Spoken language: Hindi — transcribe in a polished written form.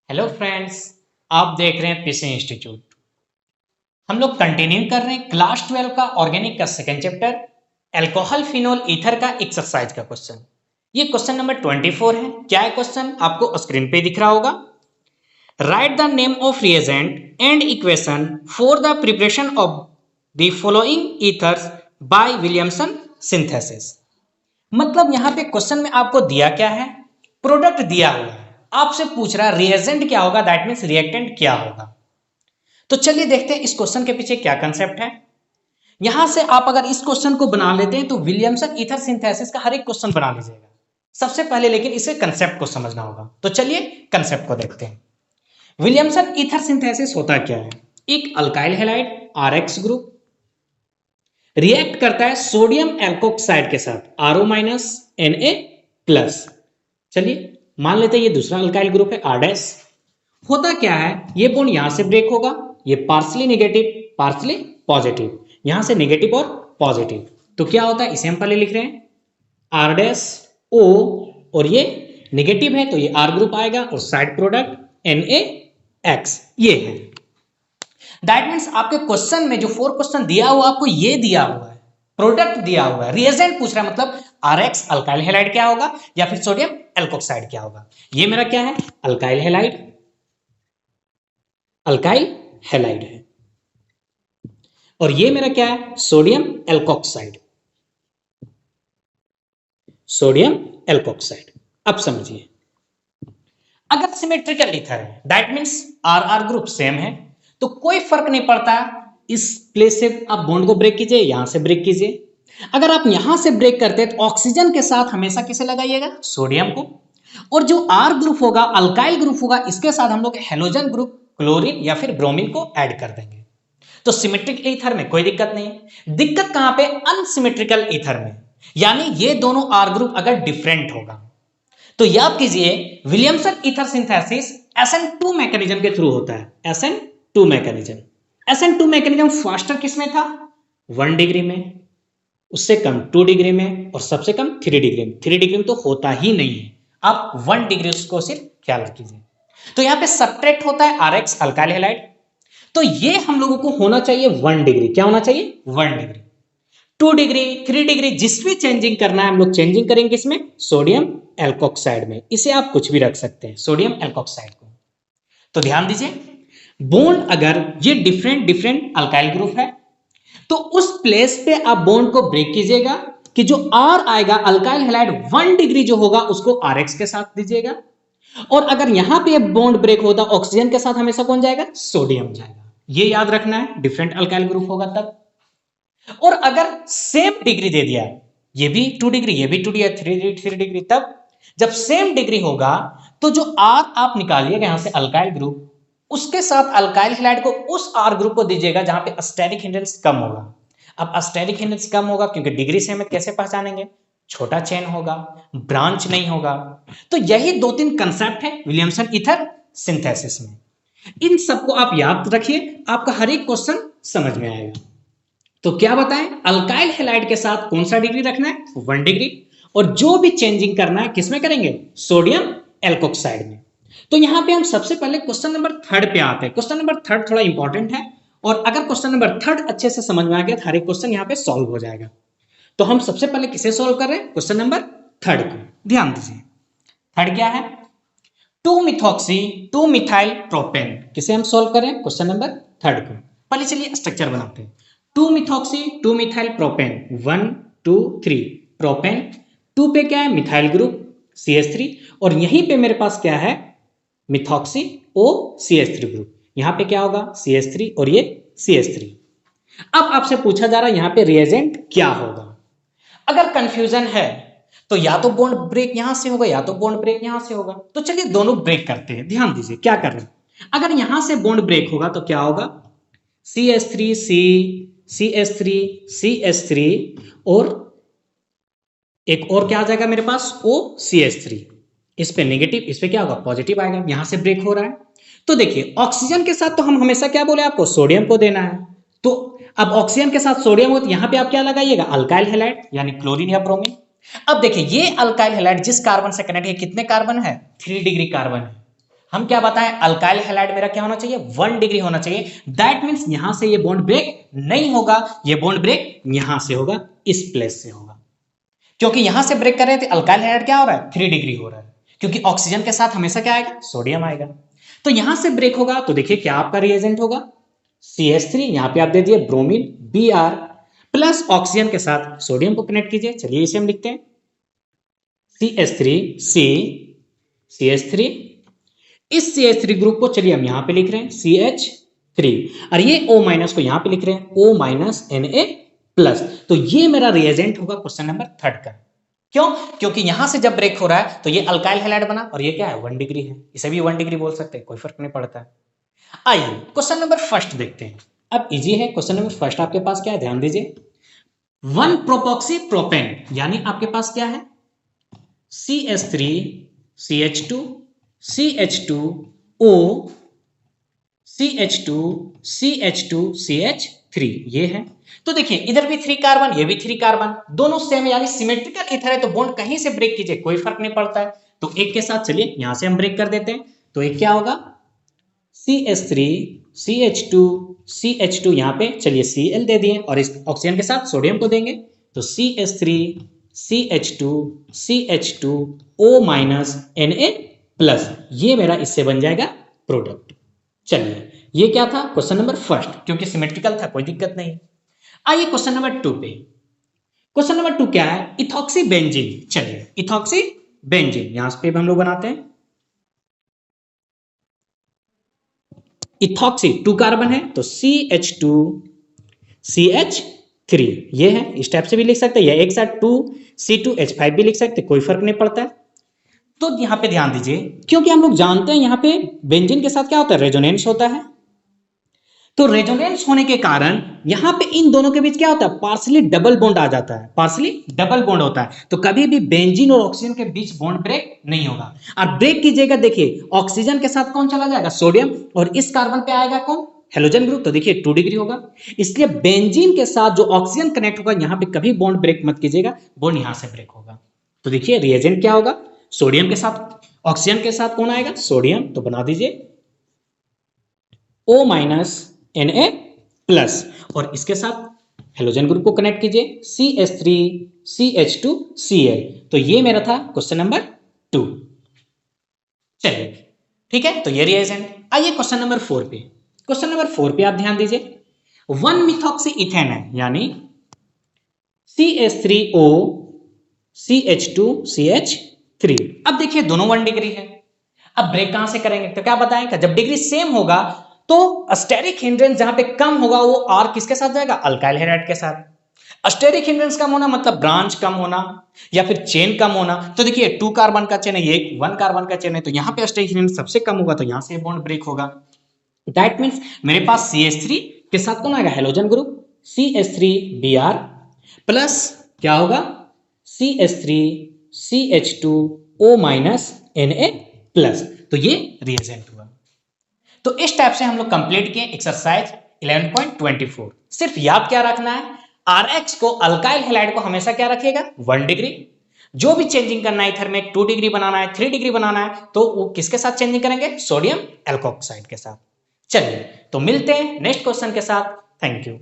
हेलो फ्रेंड्स, आप देख रहे हैं पीसी इंस्टीट्यूट। हम लोग कंटिन्यू कर रहे हैं क्लास 12 का ऑर्गेनिक का second chapter alcohol phenol ether का एक्सरसाइज का क्वेश्चन। ये क्वेश्चन नंबर 24 है। क्या है क्वेश्चन? आपको स्क्रीन पे दिख रहा होगा। Right the name of reagent and equation for the preparation of the following ethers bye Williamson synthesis. मतलब यहां पे क्वेश्चन में आपको दिया क्या है, प्रोडक्ट दिया हुआ है, आपसे पूछ रहा है रिएजेंट क्या होगा, दैट मीन्स रिएक्टेंट क्या होगा। तो चलिए देखते हैं इस क्वेश्चन के पीछे क्या कंसेप्ट है। यहां से आप अगर इस क्वेश्चन को बना लेते हैं तो विलियमसन ईथर सिंथेसिस का हर एक क्वेश्चन बना लीजिएगा सबसे पहले, लेकिन इसे कंसेप्ट को समझना होगा। तो चलिए कंसेप्ट को देखते हैं। विलियमसन ईथर सिंथेसिस होता क्या है? एक alkyl halide RX group react करता है सोडियम एल्कोक्साइड के साथ आरओ माइनस Na+। चलिए मान लेते हैं ये दूसरा अल्काइल ग्रुप है आर डैश। होता क्या है, ये बॉन्ड यहां से ब्रेक होगा, ये पार्सली नेगेटिव पार्सली पॉजिटिव, यहां से नेगेटिव और पॉजिटिव। तो क्या होता है, इसे हम पहले लिख रहे हैं आर डैश ओ, और ये नेगेटिव है तो ये आर ग्रुप आएगा और साइड प्रोडक्ट NaX ये है। दैट मीन्स आपके क्वेश्चन में जो 4 क्वेश्चन दिया हुआ आपको ये दिया हुआ है, प्रोडक्ट दिया हुआ है, रिएजेंट पूछ रहा है, मतलब आरएक्स अल्काइल हैलाइड क्या होगा या फिर सोडियम एल्कोक्साइड क्या होगा। ये मेरा क्या है, अल्काइल हैलाइड, अल्काइल हैलाइड है, और ये मेरा क्या है, सोडियम एल्कोक्साइड, सोडियम एल्कोक्साइड। अब समझिए, अगर सिमेट्रिकल ईथर है that means R R group same है, तो कोई फर्क नहीं पड़ता इस प्लेस से आप बॉन्ड को ब्रेक कीजिए, यहां से ब्रेक कीजिए। अगर आप यहां से ब्रेक करते हैं तो ऑक्सीजन के साथ हमेशा किसे लगाइएगा, सोडियम को, और जो आर ग्रुप होगा अल्काइल ग्रुप होगा इसके साथ हम लोग हेलोजन ग्रुप क्लोरीन या फिर ब्रोमीन को ऐड कर देंगे। तो सिमेट्रिक ईथर में कोई दिक्कत नहीं है। दिक्कत कहां पे, अनसिमेट्रिकल ईथर में, यानी ये दोनों आर ग्रुप अगर डिफरेंट होगा। तो याद कीजिए Williamson ether synthesis SN2 mechanism के थ्रू होता है, SN2 mechanism. SN2 mechanism faster किसमें था, 1 डिग्री में, उससे कम 2 डिग्री में, और सबसे कम 3 डिग्री में। 3 डिग्री में तो होता ही नहीं है, आप 1 डिग्री उसको सिर्फ ख्याल रखिए। तो यहां पे सब्ट्रैक्ट होता है आरएक्स अल्काइल हैलाइड, तो ये हम लोगों को होना चाहिए 1 डिग्री। क्या होना चाहिए, 1 डिग्री। 2 डिग्री 3 डिग्री जिस भी चेंजिंग करना है हम लोग चेंजिंग करेंगे इसमें, सोडियम एल्कोक्साइड में। इसे आप कुछ भी रख सकते हैं, सोडियम एल्कोक्साइड को। तो ध्यान दीजिए, बॉन्ड अगर ये डिफरेंट डिफरेंट अल्काइल ग्रुप है तो उस प्लेस पे आप बॉन्ड को ब्रेक कीजिएगा कि जो आर आएगा अल्काइल हैलाइड 1 डिग्री जो होगा उसको आरएक्स के साथ दीजिएगा, और अगर यहां पे बॉन्ड ब्रेक होता ऑक्सीजन के साथ हमेशा कौन जाएगा, सोडियम जाएगा। ये याद रखना है, डिफरेंट अल्काइल ग्रुप होगा तब। और अगर सेम डिग्री दे दिया, ये भी 2 डिग्री ये भी 2 डिग्री 3 डिग्री, तब जब सेम डिग्री होगा तो जो आर आप निकालिएगा यहां से अल्काइल ग्रुप, उसके साथ अल्काइल हैलाइड को उस आर ग्रुप को दीजिएगा जहां पे स्टेरिक हिंड्रेंस कम होगा। अब स्टेरिक हिंड्रेंस कम होगा क्योंकि डिग्री से हमें कैसे पहचानेंगे, छोटा चेन होगा, ब्रांच नहीं होगा। तो यही 2-3 कंसेप्ट है विलियमसन ईथर सिंथेसिस में। इन सबको आप याद रखिए, आपका हर एक क्वेश्चन समझ में आएगा। तो क्या बताएं, अल्काइल हैलाइड के साथ कौन सा डिग्री रखना है, 1 डिग्री, और जो भी चेंजिंग करना है किसमें करेंगे, सोडियम एल्कोक्साइड में। तो यहां पे हम सबसे पहले क्वेश्चन नंबर 3 पे आते हैं। क्वेश्चन नंबर 3 थोड़ा इंपॉर्टेंट है, और अगर क्वेश्चन नंबर 3 अच्छे से समझ में आ गया तो हर एक क्वेश्चन यहां पे सॉल्व हो जाएगा। तो हम सबसे पहले किसे सॉल्व कर रहे हैं, क्वेश्चन नंबर 3 को। ध्यान दीजिए, 3 क्या है, 2 मिथॉक्सी 2 मिथाइल प्रोपेन। किसे हम सॉल्व करें, क्वेश्चन नंबर 3 को। पहले चलिए स्ट्रक्चर बनाते हैं। 2 मिथॉक्सी 2 मिथाइल प्रोपेन, 1 2 3 प्रोपेन, 2 पे क्या है, मिथाइल ग्रुप CH3, और यहीं पे मेरे पास क्या है, मिथॉक्सी O CH3 ग्रुप। यहां पे क्या होगा, CH3 और ये CH3। अब आपसे पूछा जा रहा है यहां पे रिएजेंट क्या होगा। अगर कंफ्यूजन है तो या तो बॉन्ड ब्रेक यहां से होगा या तो बॉन्ड ब्रेक यहां से होगा। तो चलिए दोनों ब्रेक करते हैं। ध्यान दीजिए क्या कर रहे हैं, अगर यहां से बॉन्ड ब्रेक होगा तो क्या होगा, CH3 C CH3 CH3, और एक और क्या आ जाएगा मेरे पास, O CH3। इस पे नेगेटिव, इस पे क्या होगा, पॉजिटिव आएगा, यहां से ब्रेक हो रहा है। तो देखिए ऑक्सीजन के साथ तो हम हमेशा क्या बोले आपको, सोडियम को देना है। तो अब ऑक्सीजन के साथ सोडियम हो तो यहां पे आप क्या लगाइएगा, अल्काइल हैलाइड यानी क्लोरीन या ब्रोमीन। अब देखिए ये अल्काइल हैलाइड जिस कार्बन से कनेक्ट है कितने कार्बन है, 3 डिग्री कार्बन है। हम क्या बताएं, अल्काइल हैलाइड मेरा क्या होना चाहिए, 1 डिग्री होना चाहिए। दैट मींस यहां से ये बॉन्ड ब्रेक नहीं होगा, ये बॉन्ड ब्रेक यहां से होगा, इस प्लेस से होगा। क्योंकि यहां से ब्रेक कर रहे थे, अल्काइल हैलाइड क्या हो रहा है, 3 डिग्री हो रहा है, क्योंकि ऑक्सीजन के साथ हमेशा क्या आएगा, सोडियम आएगा। तो यहां से ब्रेक होगा तो देखिए क्या आपका रिएजेंट होगा, CH3, यहां पे आप दे दिए ब्रोमीन Br प्लस ऑक्सीजन के साथ सोडियम को कनेक्ट कीजिए। चलिए इसे हम लिखते हैं CH3 C CH3, इस CH3 ग्रुप को चलिए हम यहां पे लिख रहे हैं CH3, और ये O माइनस को यहां पे लिख रहे हैं O माइनस Na प्लस। तो ये मेरा रिएजेंट होगा क्वेश्चन नंबर 3 का। क्यों, क्योंकि यहां से जब ब्रेक हो रहा है तो ये अल्काइल हैलाइड बना, और ये क्या है, 1 डिग्री है, इसे भी 1 डिग्री बोल सकते हैं, कोई फर्क नहीं पड़ता है। आइए क्वेश्चन नंबर फर्स्ट देखते हैं। अब इजी है क्वेश्चन नंबर फर्स्ट, आपके पास क्या है, ध्यान दीजिए, 1 प्रोपॉक्सी प्रोपेन, यानी आपके पास क्या है, CH3 CH2 CH2O CH2 CH2 CH3, ये है। तो देखिए इधर भी 3 कार्बन, ये भी 3 कार्बन, दोनों सेम है, यानी सिमेट्रिकल ईथर है, तो बॉन्ड कहीं से ब्रेक कीजिए कोई फर्क नहीं पड़ता है। तो एक के साथ चलिए यहां से हम ब्रेक कर देते हैं, तो एक क्या होगा, CH3 CH2 CH2, यहां पे चलिए Cl दे दिए, और इस ऑक्सीजन के साथ सोडियम को देंगे, तो CH3 CH2 CH2O minus Na plus, ये मेरा इससे बन जाएगा प्रोडक्ट। चलिए ये क्या था, क्वेश्चन नंबर फर्स्ट, क्योंकि सिमेट्रिकल था कोई दिक्कत नहीं। आइए क्वेश्चन नंबर 2 पे। क्वेश्चन नंबर 2 क्या है, इथॉक्सी बेंजीन। चलिए इथॉक्सी बेंजीन यहां पे हम लोग बनाते हैं, इथॉक्सी 2 कार्बन है, तो CH2 CH3, ये है, इस टाइप से भी लिख सकते हैं, या एक साथ 2C2H5 भी लिख सकते, कोई फर्क नहीं पड़ता है। तो यहां पे ध्यान दीजिए, क्योंकि हम लोग जानते हैं यहां पे बेंजीन के साथ क्या होता है, रेजोनेंस होता है, तो रेजोनेंस होने के कारण यहां पे इन दोनों के बीच क्या होता है, पार्सली डबल बॉन्ड आ जाता है, पार्सली डबल बॉन्ड होता है, तो कभी भी बेंजीन और ऑक्सीजन के बीच बॉन्ड ब्रेक नहीं होगा। और ब्रेक कीजिएगा, देखिए ऑक्सीजन के साथ कौन चला जाएगा, सोडियम, और इस कार्बन पे आएगा कौन, हेलोजन ग्रुप, तो देखिए 2 डिग्री होगा। इसलिए बेंजीन के साथ जो ऑक्सीजन कनेक्ट होगा यहां पे कभी बॉन्ड ब्रेक मत कीजिएगा, बॉन्ड यहां से ब्रेक होगा। तो देखिए रिएजेंट क्या होगा, सोडियम के साथ ऑक्सीजन के साथ कौन आएगा, सोडियम, तो बना दीजिए O माइनस Na प्लस, और इसके साथ हेलोजन ग्रुप को कनेक्ट कीजिए CH3 CH2 Cl, तो ये मेरा था क्वेश्चन नंबर 2। चलिए ठीक है, तो ये रिएजेंट। आइए क्वेश्चन नंबर 4 पे। क्वेश्चन नंबर 4 पे आप ध्यान दीजिए, 1 मिथॉक्सी इथेन है, यानी CH3O CH2 CH3। अब देखिए दोनों 1 डिग्री है, अब ब्रेक कहां से करेंगे, तो क्या बताएं, जब डिग्री सेम होगा तो स्टेरिक हिंड्रेंस जहां पे कम होगा वो R किसके साथ जाएगा, अल्काइल हैलाइड के साथ। स्टेरिक हिंड्रेंस कम होना मतलब ब्रांच कम होना या फिर चेन कम होना, तो देखिए 2 कार्बन का चेन है, ये 1 कार्बन का चेन है, तो यहां पे स्टेरिक हिंड्रेंस सबसे कम होगा, तो यहां से बॉन्ड ब्रेक होगा। दैट मींस मेरे पास CH3 के साथ कौन आएगा, हेलोजन ग्रुप, CH3Br प्लस क्या होगा, CH3 CH2O minus Na plus, तो ये रिएजेंट हुआ। तो इस टाइप से हम लोग कंप्लीट किए एक्सरसाइज 11.24। सिर्फ याद क्या रखना है, Rx को, अल्काइल हैलाइड को हमेशा क्या रखिएगा, 1 डिग्री। जो भी चेंजिंग करना है इथर में, 2 डिग्री बनाना है, 3 डिग्री बनाना है, तो वो किसके साथ चेंजिंग करेंगे, सोडियम एल्कोक्साइड के साथ। चलिए तो मिलते हैं नेक्स्ट क्वेश्चन के साथ। Thank you.